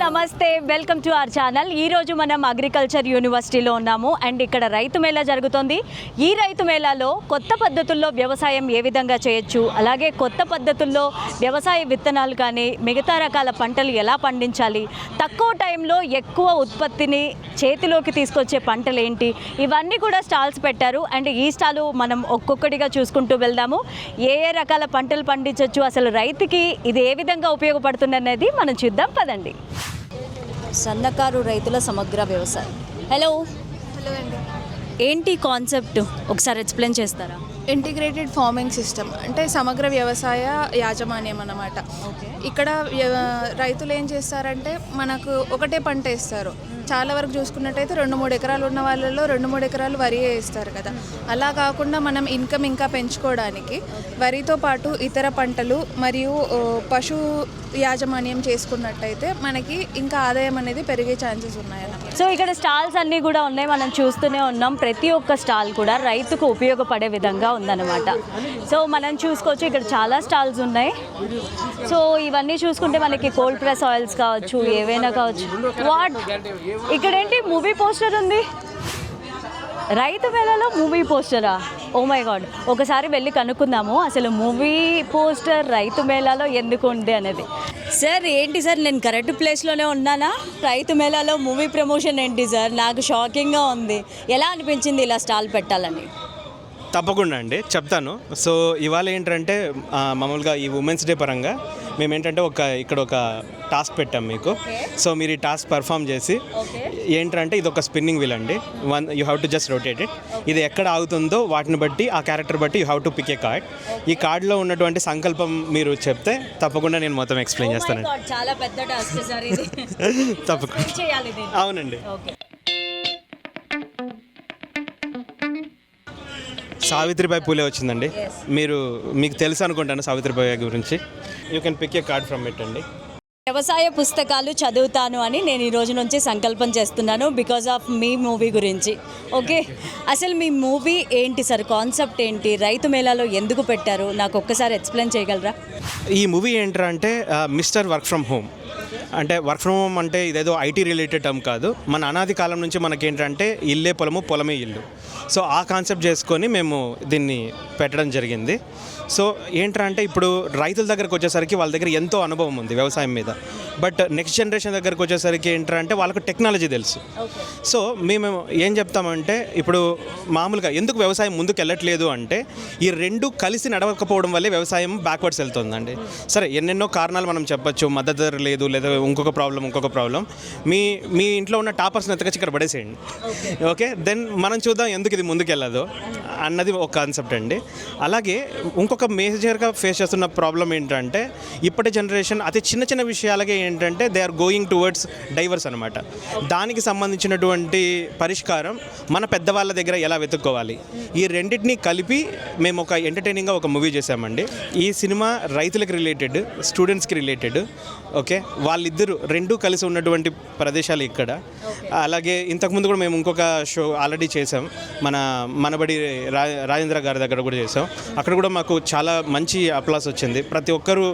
నమస్తే, welcome to our channel. ఈరోజు మనం అగ్రికల్చర్ యూనివర్సిటీలో ఉన్నాము అండ్ ఇక్కడ రైతు మేళా జరుగుతుంది. ఈ రైతు మేళాలో కొత్త పద్ధతుల్లో వ్యవసాయం ఏ విధంగా చేయొచ్చు, అలాగే కొత్త పద్ధతుల్లో వ్యవసాయ విత్తనాలు కానీ మిగతా రకాల పంటలు ఎలా పండించాలి, తక్కువ టైంలో ఎక్కువ ఉత్పత్తిని చేతిలోకి తీసుకొచ్చే పంటలు ఏంటి, ఇవన్నీ కూడా స్టాల్స్ పెట్టారు. అండ్ ఈ స్టాలు మనం ఒక్కొక్కటిగా చూసుకుంటూ వెళ్దాము. ఏ ఏ రకాల పంటలు పండించవచ్చు, అసలు రైతుకి ఇది ఏ విధంగా ఉపయోగపడుతుంది అనేది మనం చూద్దాం, పదండి. సన్నకారు రైతుల సమగ్ర వ్యవసాయం. హలో అండి. ఏంటి కాన్సెప్ట్ ఒకసారి ఎక్స్ప్లెయిన్ చేస్తారా? ఇంటిగ్రేటెడ్ ఫార్మింగ్ సిస్టమ్ అంటే సమగ్ర వ్యవసాయ యాజమాన్యం అన్నమాట. ఇక్కడ రైతులు ఏం చేస్తారంటే మనకు ఒకటే పంట వేస్తారు. చాలా వరకు చూసుకున్నట్టయితే 2-3 ఎకరాలు ఉన్న వాళ్ళలో 2-3 ఎకరాలు వరి వేస్తారు కదా. అలా కాకుండా మనం ఇన్కమ్ ఇంకా పెంచుకోవడానికి వరితో పాటు ఇతర పంటలు మరియు పశు యాజమాన్యం చేసుకున్నట్టయితే మనకి ఇంకా ఆదాయం అనేది పెరిగే ఛాన్సెస్ ఉన్నాయన్నమాట. సో ఇక్కడ స్టాల్స్ అన్నీ కూడా ఉన్నాయి, మనం చూస్తూనే ఉన్నాం. ప్రతి ఒక్క స్టాల్ కూడా రైతుకు ఉపయోగపడే విధంగా ఉందన్నమాట. సో మనం చూసుకోవచ్చు, ఇక్కడ చాలా స్టాల్స్ ఉన్నాయి. సో ఇవన్నీ చూసుకుంటే మనకి కోల్డ్ ప్రెస్ ఆయిల్స్ కావచ్చు, ఏవైనా కావచ్చు. వాట్ ఇక్కడ ఏంటి మూవీ పోస్టర్ ఉంది, రైతు మేళాలో మూవీ పోస్టరా? ఓ మై గాడ్, ఒకసారి వెళ్ళి కనుక్కుందాము అసలు మూవీ పోస్టర్ రైతు మేళాలో ఎందుకు ఉంది అనేది. సార్ ఏంటి సార్, నేను కరెక్ట్ ప్లేస్లోనే ఉన్నానా? రైతు మేళాలో మూవీ ప్రమోషన్ ఏంటి సార్? నాకు షాకింగ్గా ఉంది. ఎలా అనిపించింది ఇలా స్టాల్ పెట్టాలని? తప్పకుండా అండి, చెప్తాను. సో ఇవాళ ఏంటంటే మామూలుగా ఈ ఉమెన్స్ డే పరంగా మేము ఏంటంటే ఇక్కడ ఒక టాస్క్ పెట్టాం మీకు. సో మీరు ఈ టాస్క్ పర్ఫామ్ చేసి ఏంటంటే ఇది ఒక స్పిన్నింగ్ వీల్ అండి. You have to just rotate it. ఇది ఎక్కడ ఆగుతుందో వాటిని బట్టి, ఆ క్యారెక్టర్ బట్టి you have to pick a card. ఈ కార్డులో ఉన్నటువంటి సంకల్పం మీరు చెప్తే తప్పకుండా నేను మొత్తం ఎక్స్ప్లెయిన్ చేస్తానండి. చాలా పెద్ద టాస్క్ సార్ ఇది. తప్పకుండా. అవునండి. సావిత్రిబాయి పూలే వచ్చిందండి. మీకు తెలుసు అనుకుంటాను సావిత్రిబాయి గురించి. You can pick a card from it అండి. వ్యవసాయ పుస్తకాలు చదువుతాను అని నేను ఈ రోజు నుంచి సంకల్పం చేస్తున్నాను, బికాజ్ ఆఫ్ మీ మూవీ గురించి. ఓకే, అసలు మీ మూవీ ఏంటి సార్, కాన్సెప్ట్ ఏంటి, రైతు మేళాలో ఎందుకు పెట్టారు, నాకు ఒక్కసారి ఎక్స్ప్లెయిన్ చేయగలరా? ఈ మూవీ ఏంటంటే మిస్టర్ వర్క్ ఫ్రమ్ హోమ్. అంటే వర్క్ ఫ్రమ్ హోమ్ అంటే ఇదేదో ఐటీ రిలేటెడ్ టర్మ్ కాదు. మన అనాది కాలం నుంచి మనకేంటంటే ఇల్లే పొలము, పొలమే ఇల్లు. సో ఆ కాన్సెప్ట్ చేసుకొని మేము దీన్ని పెట్టడం జరిగింది. సో ఏంటంటే ఇప్పుడు రైతుల దగ్గరకు వచ్చేసరికి వాళ్ళ దగ్గర ఎంతో అనుభవం ఉంది వ్యవసాయం మీద. బట్ నెక్స్ట్ జనరేషన్ దగ్గరకు వచ్చేసరికి ఏంటంటే వాళ్ళకు టెక్నాలజీ తెలుసు. సో మేము ఏం చెప్తామంటే ఇప్పుడు మామూలుగా ఎందుకు వ్యవసాయం ముందుకు వెళ్ళట్లేదు అంటే ఈ రెండు కలిసి నడవకపోవడం వల్లే వ్యవసాయం బ్యాక్వర్డ్స్ వెళ్తుందండి. సరే, ఎన్నెన్నో కారణాలు మనం చెప్పచ్చు. మద్దతు ధర లేదు, లేదా ఇంకొక ప్రాబ్లం. మీ ఇంట్లో ఉన్న టాపర్స్ని ఎత్తకొచ్చి ఇక్కడ పడేసేయండి. ఓకే, దెన్ మనం చూద్దాం ఎందుకు ఇది ముందుకు వెళ్ళదు అన్నది ఒక కాన్సెప్ట్ అండి. అలాగే ఇంకొక మేజర్గా ఫేస్ చేస్తున్న ప్రాబ్లం ఏంటంటే ఇప్పటి జనరేషన్ అతి చిన్న విషయాలకే ఏంటంటే they are going towards diverse అనమాట. దానికి సంబంధించినటువంటి పరిష్కారం మన పెద్దవాళ్ళ దగ్గర ఎలా వెతుక్కోవాలి, ఈ రెండింటినీ కలిపి మేము ఒక ఎంటర్టైనింగ్గా ఒక మూవీ చేశామండి. ఈ సినిమా రైతులకు రిలేటెడ్, స్టూడెంట్స్కి రిలేటెడ్. ఓకే, వాళ్ళిద్దరూ రెండూ కలిసి ఉన్నటువంటి ప్రదేశాలు ఇక్కడ. అలాగే ఇంతకుముందు కూడా మేము ఇంకొక షో ఆల్రెడీ చేసాం, మనబడి రాజేంద్ర గారి దగ్గర కూడా చేసాం. అక్కడ కూడా మాకు చాలా మంచి అప్లాస్ వచ్చింది ప్రతి ఒక్కరూ,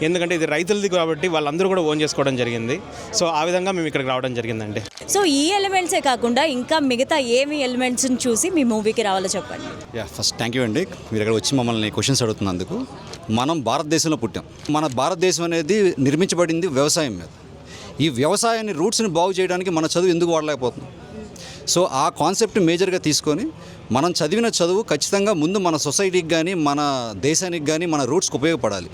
ఎందుకంటే ఇది రైతులది కాబట్టి వాళ్ళందరూ కూడా ఓన్ చేసుకోవడం జరిగింది. సో ఆ విధంగా మేము ఇక్కడికి రావడం జరిగిందండి. సో ఈ ఎలిమెంట్సే కాకుండా ఇంకా మిగతా ఏమి ఎలిమెంట్స్ని చూసి మీ మూవీకి రావాలో చెప్పండి. ఫస్ట్ థ్యాంక్ యూ అండి, మీరు ఇక్కడ వచ్చి మమ్మల్ని క్వశ్చన్స్ అడుగుతున్నందుకు. మనం భారతదేశంలో పుట్టాం. మన భారతదేశం అనేది నిర్మించబడింది వ్యవసాయం మీద. ఈ వ్యవసాయాన్ని రూట్స్ని బాగు చేయడానికి మన చదువు ఎందుకు వాడలేకపోతున్నాం? సో ఆ కాన్సెప్ట్ మేజర్గా తీసుకొని మనం చదివిన చదువు ఖచ్చితంగా ముందు మన సొసైటీకి కానీ, మన దేశానికి కానీ, మన రూట్స్కి ఉపయోగపడాలి.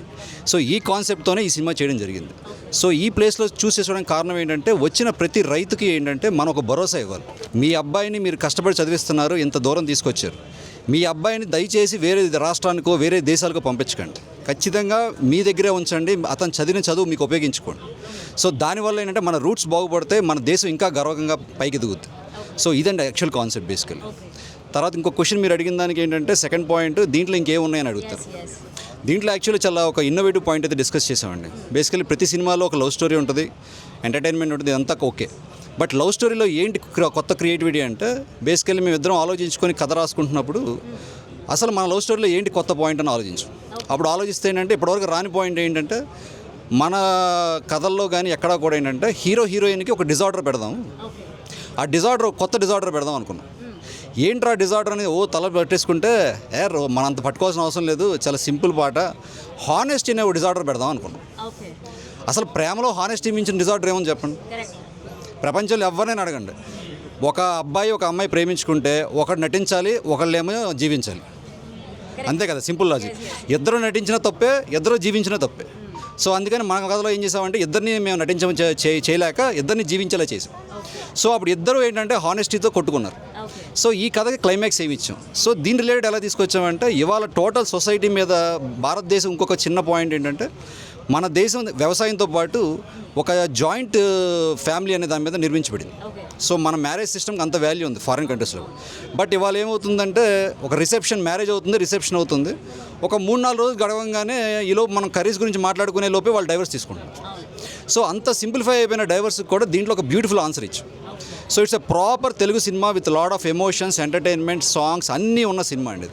సో ఈ కాన్సెప్ట్తోనే ఈ సినిమా చేయడం జరిగింది. సో ఈ ప్లేస్లో చూస్ చేసుకోవడానికి కారణం ఏంటంటే వచ్చిన ప్రతి రైతుకి ఏంటంటే మనం ఒక భరోసా ఇవ్వాలి. మీ అబ్బాయిని మీరు కష్టపడి చదివిస్తున్నారు, ఇంత దూరం తీసుకొచ్చారు. మీ అబ్బాయిని దయచేసి వేరే రాష్ట్రానికో వేరే దేశాలకో పంపించకండి. ఖచ్చితంగా మీ దగ్గరే ఉంచండి, అతను చదివిన చదువు మీకు ఉపయోగించుకోండి. సో దానివల్ల ఏంటంటే మన రూట్స్ బాగుపడితే మన దేశం ఇంకా గర్వంగా పైకి ఎదుగుద్ది. సో ఇదండి యాక్చువల్ కాన్సెప్ట్ బేసికల్. తర్వాత ఇంకో క్వశ్చన్ మీరు అడిగిన దానికి ఏంటంటే సెకండ్ పాయింట్, దీంట్లో ఇంకేమున్నాయని అడుగుతారు. దీంట్లో యాక్చువల్లీ చాలా ఒక ఇన్నోవేటివ్ పాయింట్ అయితే డిస్కస్ చేసామండి. బేసికలీ ప్రతి సినిమాలో ఒక లవ్ స్టోరీ ఉంటుంది, ఎంటర్టైన్మెంట్ ఉంటుంది, అంతా ఓకే. బట్ లవ్ స్టోరీలో ఏంటి కొత్త క్రియేటివిటీ అంటే బేసికలీ మేము ఇద్దరం ఆలోచించుకొని కథ రాసుకుంటున్నప్పుడు అసలు మన లవ్ స్టోరీలో ఏంటి కొత్త పాయింట్ అని ఆలోచించు. అప్పుడు ఆలోచిస్తే ఏంటంటే ఇప్పటివరకు రాని పాయింట్ ఏంటంటే మన కథల్లో కానీ ఎక్కడా కూడా ఏంటంటే హీరో హీరోయిన్కి ఒక డిజార్డర్ పెడదాం, ఆ డిజార్డర్ కొత్త డిజార్డర్ పెడదాం అనుకున్నాం. ఏంట్రా డిజార్డర్ అనేది తల పట్టేసుకుంటే మనంత పట్టుకోవాల్సిన అవసరం లేదు, చాలా సింపుల్ పాట, హానెస్టీ అనే ఒక డిజార్డర్ పెడదాం అనుకున్నాం. అసలు ప్రేమలో హానెస్టీ మించిన డిజార్డర్ ఏమని చెప్పండి. ప్రపంచంలో ఎవరినైనా అడగండి, ఒక అబ్బాయి ఒక అమ్మాయి ప్రేమించుకుంటే ఒకడు నటించాలి, ఒకళ్ళేమో జీవించాలి, అంతే కదా, సింపుల్ లాజిక్. ఇద్దరు నటించిన తప్పే, ఇద్దరు జీవించిన తప్పే. సో అందుకని మన కథలో ఏం చేసామంటే ఇద్దరిని మేము చేయలేక ఇద్దరిని జీవించేలా చేసాం. సో అప్పుడు ఇద్దరు ఏంటంటే హానెస్టీతో కొట్టుకున్నారు. సో ఈ కథకి క్లైమాక్స్ ఏమి ఇచ్చాం. సో దీని రిలేటెడ్ ఎలా తీసుకొచ్చామంటే ఇవాళ టోటల్ సొసైటీ మీద భారతదేశం ఇంకొక చిన్న పాయింట్ ఏంటంటే మన దేశం వ్యవసాయంతో పాటు ఒక జాయింట్ ఫ్యామిలీ అనే దాని మీద నిర్మించబడింది. సో మన మ్యారేజ్ సిస్టమ్కి అంత వాల్యూ ఉంది ఫారిన్ కంట్రీస్లో. బట్ ఇవాళ ఏమవుతుందంటే ఒక మ్యారేజ్ అవుతుంది, రిసెప్షన్ అవుతుంది, ఒక 3-4 రోజులు గడవంగానే ఈలోపు మనం కర్రీస్ గురించి మాట్లాడుకునే లోపే వాళ్ళు డైవర్స్ తీసుకుంటారు. సో అంత సింప్లిఫై అయిపోయిన డైవర్స్కి కూడా దీంట్లో ఒక బ్యూటిఫుల్ ఆన్సర్ ఇచ్చాం. So it's a proper Telugu cinema with lot of emotions, entertainment, songs అన్నీ ఉన్న సినిమా అండి.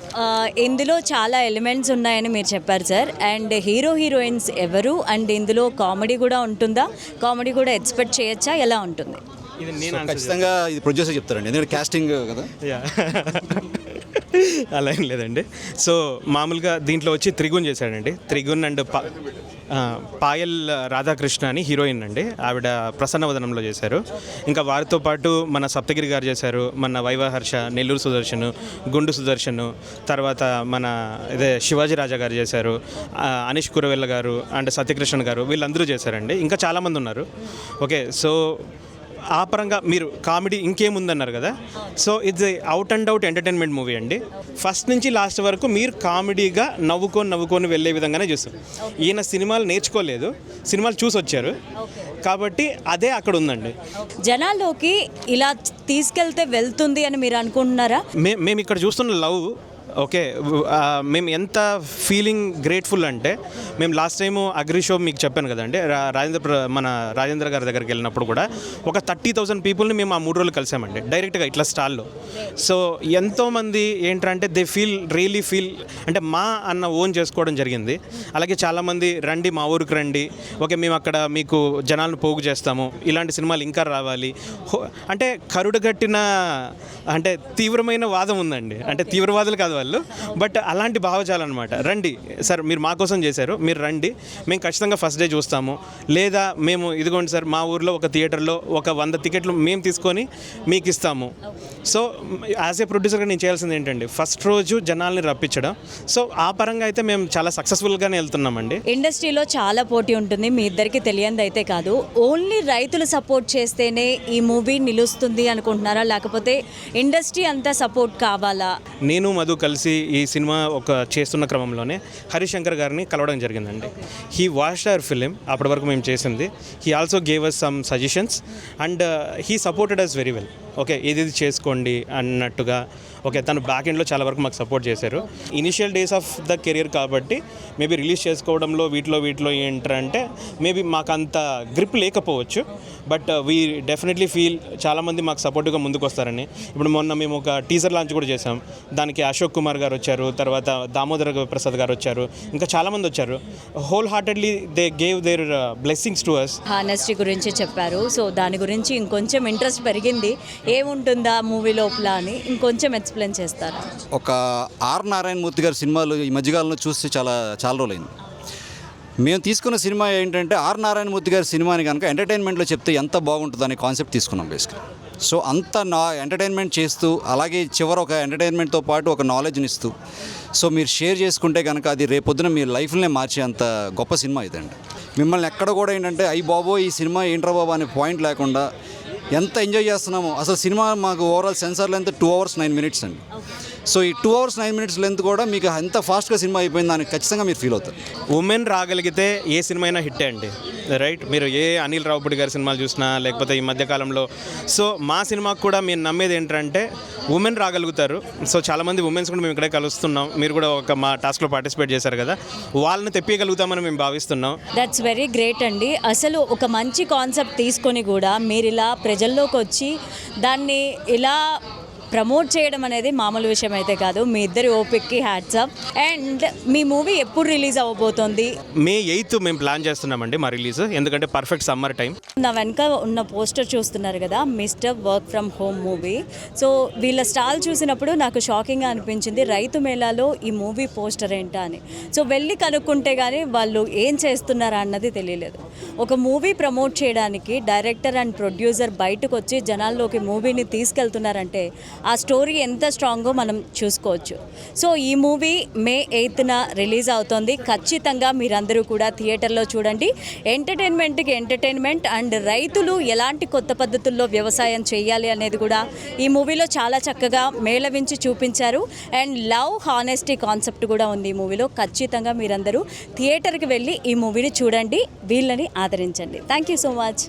ఇందులో చాలా ఎలిమెంట్స్ ఉన్నాయని మీరు చెప్పారు సార్. అండ్ హీరోయిన్స్ ఎవరు, అండ్ ఇందులో కామెడీ కూడా ఉంటుందా? కామెడీ కూడా ఎక్స్పెక్ట్ చేయొచ్చా? ఎలా ఉంటుంది? ఇది నేను ఖచ్చితంగా ఇది ప్రొడ్యూసర్ చెప్తారండి, ఎందుకంటే కాస్టింగ్ కదా. అలా ఏం లేదండి. సో మామూలుగా దీంట్లో వచ్చి త్రిగుణ్ చేశాడండి. త్రిగుణ్ అండ్ పాయల్ రాధాకృష్ణ అని హీరోయిన్ అండి, ఆవిడ ప్రసన్నవదనంలో చేశారు. ఇంకా వారితో పాటు మన సప్తగిరి గారు చేశారు, మన వైవహర్ష, నెల్లూరు సుదర్శన్, గుండు సుదర్శన్, తర్వాత మన శివాజీ రాజా గారు చేశారు, అనీష్ కురవెల్ల గారు అండ్ సత్యకృష్ణ గారు, వీళ్ళందరూ చేశారండి. ఇంకా చాలామంది ఉన్నారు. ఓకే, సో ఆ పరంగా మీరు కామెడీ ఇంకేముందన్నారు కదా. So it's out and out entertainment movie అండి. ఫస్ట్ నుంచి లాస్ట్ వరకు మీరు కామెడీగా నవ్వుకొని వెళ్ళే విధంగానే చూస్తారు. ఈయన సినిమాలు నేర్చుకోలేదు, సినిమాలు చూసి వచ్చారు కాబట్టి అదే అక్కడ ఉందండి. జనాల్లోకి ఇలా తీసుకెళ్తే వెళ్తుంది అని మీరు అనుకుంటున్నారా? మేము ఇక్కడ చూస్తున్న లవ్ ఓకే, మేము ఎంత ఫీలింగ్ గ్రేట్ఫుల్ అంటే మేము లాస్ట్ టైము అగ్రి షో మీకు చెప్పాను కదండి, మన రాజేంద్ర గారి దగ్గరికి వెళ్ళినప్పుడు కూడా ఒక 30,000 పీపుల్ని మేము ఆ 3 రోజులు కలిసామండి డైరెక్ట్గా ఇట్లా స్టాల్లో. సో ఎంతోమంది ఏంటంటే దే రియలీ ఫీల్ అంటే మా అన్న ఓన్ చేసుకోవడం జరిగింది. అలాగే చాలామంది రండి మా ఊరికి రండి, ఓకే మేము అక్కడ మీకు జనాలను పోగు చేస్తాము, ఇలాంటి సినిమాలు ఇంకా రావాలి అంటే కరుడుగట్టిన అంటే తీవ్రమైన వాదం ఉందండి. అంటే తీవ్రవాదులు కాదు వాళ్ళు, బట్ అలాంటి భావజాలం అనమాట. రండి సార్, మీరు మా కోసం చేశారు, మీరు రండి, మేము ఖచ్చితంగా ఫస్ట్ డే చూస్తాము, లేదా మేము ఇదిగోండి సార్ మా ఊర్లో ఒక థియేటర్లో ఒక 100 టికెట్లు మేము తీసుకొని మీకు ఇస్తాము. సో యాజ్ ఏ ప్రొడ్యూసర్గా నేను చేయాల్సింది ఏంటంటే ఫస్ట్ రోజు జనాల్ని రప్పించడం. సో ఆ పరంగా అయితే మేము చాలా సక్సెస్ఫుల్గానే వెళ్తున్నామండి. ఇండస్ట్రీలో చాలా పోటీ ఉంటుంది, మీ ఇద్దరికి తెలియంది అయితే కాదు. ఓన్లీ రైతులు సపోర్ట్ చేస్తేనే ఈ మూవీ నిలుస్తుంది అనుకుంటున్నారా, లేకపోతే ఇండస్ట్రీ అంతా సపోర్ట్ కావాలా? నేను మధు కలిసి ఈ సినిమా ఒక చేస్తున్న క్రమంలోనే హరిశంకర్ గారిని కలవడం జరిగిందండి. హీ వాచ్డ్ అవర్ ఫిలిం, అప్పటి వరకు మేము చేసింది. He also gave us some suggestions and he supported us very well. Okay ఇది చేసుకోండి అన్నట్టుగా. ఓకే తను బ్యాక్ ఎండ్లో చాలా వరకు మాకు సపోర్ట్ చేశారు. Initial days of the career కాబట్టి మేబీ రిలీజ్ చేసుకోవడంలో వీటిలో ఏంటంటే మేబీ మాకు అంత గ్రిప్ లేకపోవచ్చు, బట్ వీ డెఫినెట్లీ ఫీల్ చాలామంది మాకు సపోర్ట్గా ముందుకు వస్తారని. ఇప్పుడు మొన్న మేము ఒక టీజర్ లాంచ్ కూడా చేసాం, దానికి అశోక్ కుమార్ గారు వచ్చారు, తర్వాత దామోదర ప్రసాద్ గారు వచ్చారు, ఇంకా చాలామంది వచ్చారు. Whole heartedly they gave their blessings to us. Honesty గురించి చెప్పారు, సో దాని గురించి ఇంకొంచెం ఇంట్రెస్ట్ పెరిగింది. ఏముంటుందా మూవీ లోపల అని ఇంకొంచెం ఎక్స్ప్లెయిన్ చేస్తారా? ఒక ఆర్ నారాయణమూర్తి గారి సినిమాలు ఈ మధ్యకాలంలో చూస్తే చాలా రోజులైంది. మేము తీసుకున్న సినిమా ఏంటంటే ఆర్ నారాయణమూర్తి గారి సినిమాని కనుక ఎంటర్టైన్మెంట్లో చెప్తే ఎంత బాగుంటుంది అనే కాన్సెప్ట్ తీసుకున్నాం బేసిక్గా. సో అంత ఎంటర్టైన్మెంట్ చేస్తూ అలాగే చివర ఒక ఎంటర్టైన్మెంట్తో పాటు ఒక నాలెడ్జ్ని ఇస్తూ సో మీరు షేర్ చేసుకుంటే కనుక అది రేపొద్దున మీ లైఫ్నే మార్చే అంత గొప్ప సినిమా ఇదండి. మిమ్మల్ని ఎక్కడ కూడా ఏంటంటే అయ్యి బాబో ఈ సినిమా ఏంట్రా బాబా అనే పాయింట్ లేకుండా ఎంత ఎంజాయ్ చేస్తున్నామో. అసలు సినిమా మాకు overall censor length 2 hours 9 minutes అండి. సో ఈ 2 hours 9 minutes లెంత్ కూడా మీకు ఎంత ఫాస్ట్గా సినిమా అయిపోయింది దానికి ఖచ్చితంగా మీరు ఫీల్ అవుతారు. ఉమెన్ రాగలిగితే ఏ సినిమా అయినా హిట్టే అండి, రైట్? మీరు ఏ అనిల్ రావుపూడి గారి సినిమాలు చూసినా లేకపోతే ఈ మధ్యకాలంలో సో మా సినిమాకు కూడా మీరు నమ్మేది ఏంటంటే ఉమెన్ రాగలుగుతారు. సో చాలామంది ఉమెన్స్ కూడా మేము ఇక్కడే కలుస్తున్నాం, మీరు కూడా ఒక మా టాస్క్లో పార్టిసిపేట్ చేశారు కదా, వాళ్ళని తెప్పియగలుగుతామని మేము భావిస్తున్నాం. దట్స్ వెరీ గ్రేట్ అండి. అసలు ఒక మంచి కాన్సెప్ట్ తీసుకొని కూడా మీరు ఇలా ప్రజల్లోకి వచ్చి దాన్ని ఇలా ప్రమోట్ చేయడం అనేది మామూలు విషయం అయితే కాదు. మీ ఇద్దరి ఓపిక్కి హ్యాట్సాప్. అండ్ మీ మూవీ ఎప్పుడు రిలీజ్ అవ్వబోతోంది? మే 8th మేము ప్లాన్ చేస్తున్నామండి మా రిలీజ్, ఎందుకంటే పర్ఫెక్ట్ సమ్మర్ టైం. నా వెనక ఉన్న పోస్టర్ చూస్తున్నారు కదా, mister work from home movie. So వీళ్ళ స్టాల్ చూసినప్పుడు నాకు షాకింగ్గా అనిపించింది, రైతు మేళాలో ఈ మూవీ పోస్టర్ ఏంటా అని. సో వెళ్ళి కనుక్కుంటే కానీ వాళ్ళు ఏం చేస్తున్నారా అన్నది తెలియలేదు. ఒక మూవీ ప్రమోట్ చేయడానికి డైరెక్టర్ అండ్ ప్రొడ్యూసర్ బయటకు వచ్చి జనాల్లోకి మూవీని తీసుకెళ్తున్నారంటే ఆ స్టోరీ ఎంత స్ట్రాంగో మనం చూసుకోవచ్చు. సో ఈ మూవీ మే 8న రిలీజ్ అవుతోంది. ఖచ్చితంగా మీరందరూ కూడా థియేటర్లో చూడండి. ఎంటర్టైన్మెంట్కి ఎంటర్టైన్మెంట్ అండ్ రైతులు ఎలాంటి కొత్త పద్ధతుల్లో వ్యవసాయం చేయాలి అనేది కూడా ఈ మూవీలో చాలా చక్కగా మేళవించి చూపించారు. అండ్ లవ్ హానెస్టీ కాన్సెప్ట్ కూడా ఉంది ఈ మూవీలో. ఖచ్చితంగా మీరందరూ థియేటర్కి వెళ్ళి ఈ మూవీని చూడండి, వీళ్ళని ఆదరించండి. Thank you so much.